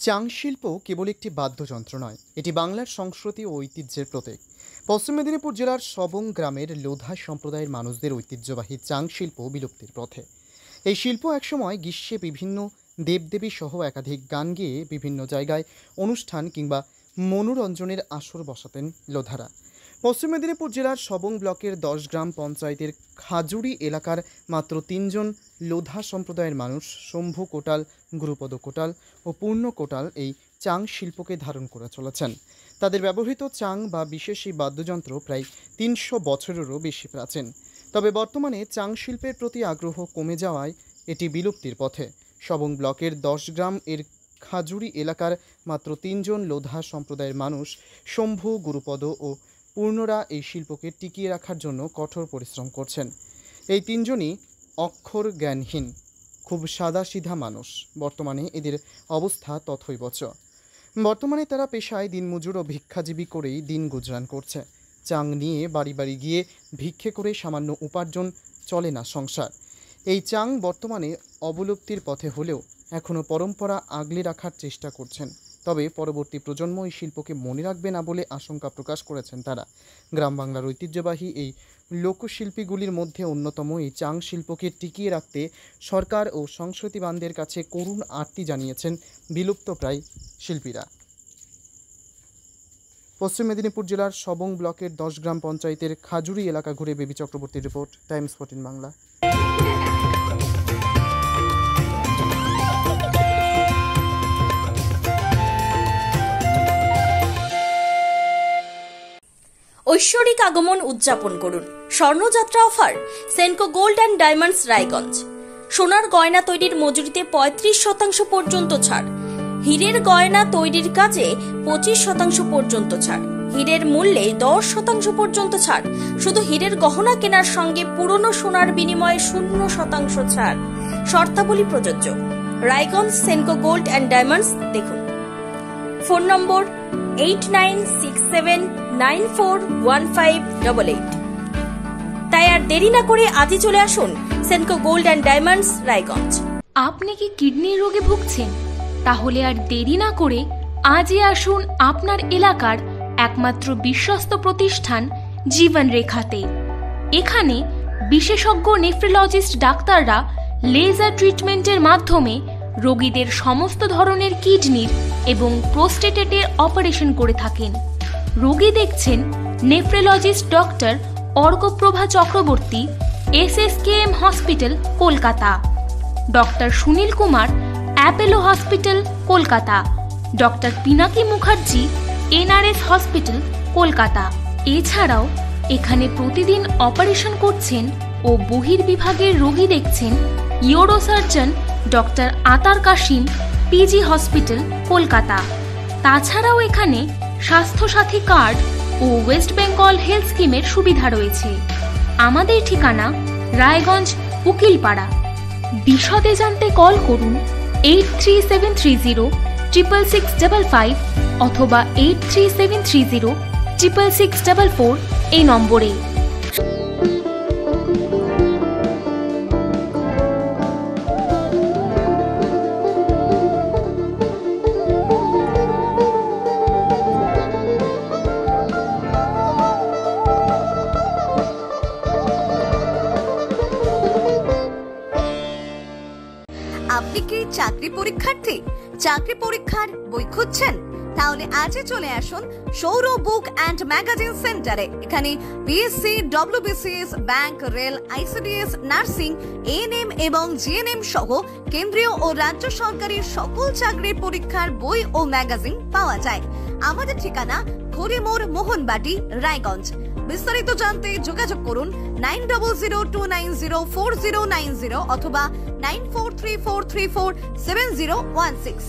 চাং শিল্প কেবল একটি বাদ্যযন্ত্র নয়, এটি বাংলার সংস্কৃতি ও ঐতিহ্যের প্রতীক। পশ্চিম মেদিনীপুর জেলার সবং গ্রামের লোধা সম্প্রদায়ের মানুষদের ঐতিহ্যবাহী চাং শিল্প বিলুপ্তির পথে। এই শিল্প একসময় গ্রীষ্মে বিভিন্ন দেবদেবী সহ একাধিক গান গেয়ে বিভিন্ন জায়গায় অনুষ্ঠান কিংবা মনোরঞ্জনের আসর বসাতেন লোধারা। পশ্চিম মেদিনীপুর জেলার সবং ব্লকের 10 গ্রাম পঞ্চায়েতের খাজুরি এলাকার মাত্র 3 জন লোধা সম্প্রদায়ের মানুষ শম্ভু কোটাল, গুরুপদ কোটাল ও পূর্ণ কোটাল এই চাং শিল্পকে ধারণ করে চলেছেন। তাদের ব্যবহৃত চাং বা বিশেষ এই বাদ্যযন্ত্র প্রায় 300 বছরেরও বেশি প্রাচীন। তবে বর্তমানে চাং শিল্পের প্রতি আগ্রহ কমে যাওয়ায় এটি বিলুপ্তির পথে। সবং ব্লকের 10 গ্রাম এর খাজুরি এলাকার মাত্র 3 জন লোধা সম্প্রদায়ের মানুষ শম্ভু, গুরুপদ ও পূর্ণরা এই শিল্পকে টিকিয়ে রাখার জন্য কঠোর পরিশ্রম করছেন। এই 3 জনই অক্ষর জ্ঞানহীন, খুব সাদাসিধা মানুষ। বর্তমানে এদের অবস্থা তথৈবচ। বর্তমানে তারা পেশায় দিনমজুর ও ভিক্ষাজীবী করেই দিন গুজরান করছে। চাং নিয়ে বাড়ি বাড়ি গিয়ে ভিক্ষে করে সামান্য উপার্জন চলে না সংসার। এই চাং বর্তমানে অবলুপ্তির পথে হলেও এখনও পরম্পরা আগলে রাখার চেষ্টা করছেন। তবে পরবর্তী প্রজন্ম এই শিল্পকে মনে রাখবে না বলে আশঙ্কা প্রকাশ করেছেন তারা। গ্রাম বাংলার ঐতিহ্যবাহী এই লোকশিল্পীগুলির মধ্যে অন্যতম এই চাং শিল্পকে টিকিয়ে রাখতে সরকার ও সংস্কৃতিবানদের কাছে করুণ আর্তি জানিয়েছেন বিলুপ্তপ্রায় শিল্পীরা। পশ্চিম মেদিনীপুর জেলার সবং ব্লকের 10 গ্রাম পঞ্চায়েতের খাজুরি এলাকা ঘুরে বেবি চক্রবর্তীর রিপোর্ট, টাইমস 14 বাংলা। ঐশ্বরিক আগমন উদযাপন করুন। স্বর্ণযাত্রা offer Senco gold and diamonds Raiganj. সোনার গয়না তৈরির মজুরিতে 35% পর্যন্ত ছাড়। হীরের গয়না তৈরির কাজে 25% পর্যন্ত ছাড়। হীরের মূল্যে 10% পর্যন্ত ছাড়। শুধু হীরের গহনা কেনার সঙ্গে পুরনো সোনার বিনিময়ে 0% ছাড়। শর্তাবলী প্রযোজ্য। Raiganj Senco gold and diamonds দেখুন। Phone number 8967941588। তাই আর দেরি না করে আজই চলে আসুন Senco gold and diamonds Raiganj. আপনি কি কিডনির রোগে ভুগছেন? তাহলে আর দেরি না করে আজই আসুন আপনার এলাকার একমাত্র বিশ্বস্ত প্রতিষ্ঠান জীবন রেখাতে। এখানে বিশেষজ্ঞ নেফ্রোলজিস্ট ডাক্তাররা লেজার ট্রিটমেন্টের মাধ্যমে রোগীদের সমস্ত ধরনের কিডনির এবং প্রোস্টেটের অপারেশন করে থাকেন। রোগী দেখছেন nephrologist doctor Arkaprabha Chakraborty, SSKM hospital, Kolkata. Doctor Sunil Kumar, Apollo hospital, Kolkata. Doctor Pinaki Mukherjee, NRS hospital, Kolkata. এছাড়াও এখানে প্রতিদিন অপারেশন করছেন ও বহির্বিভাগের রোগী দেখছেন ইউরোসার্জন ডক্টর আতার কাশিম, PG হসপিটাল, কলকাতা। তাছাড়াও এখানে স্বাস্থ্যসাথী কার্ড ও ওয়েস্ট বেঙ্গল হেলথ স্কিমের সুবিধা রয়েছে। আমাদের ঠিকানা রায়গঞ্জ, উকিলপাড়া। বিশদে জানতে কল করুন 8373066655 অথবা 8373066644 এই নম্বরে। আপনি কি চাকরি পরীক্ষার্থী? চাকরি পরীক্ষার বই খুঁজছেন? তাহলে আজই চলে আসুন সৌর বুক অ্যান্ড ম্যাগাজিন সেন্টারে। এখানে BSc, WBCS, bank, rail, ICDS, nursing, ANM এবং GNM সহ কেন্দ্রীয় ও রাজ্য সরকারের সকল চাকরির পরীক্ষার বই ও ম্যাগাজিন পাওয়া যায়। আমাদের ঠিকানা খড়িমোড়, মোহনবাটি, রায়গঞ্জ। বিস্তারিত জানতে যোগাযোগ করুন 9002904090 অথবা 9434347016।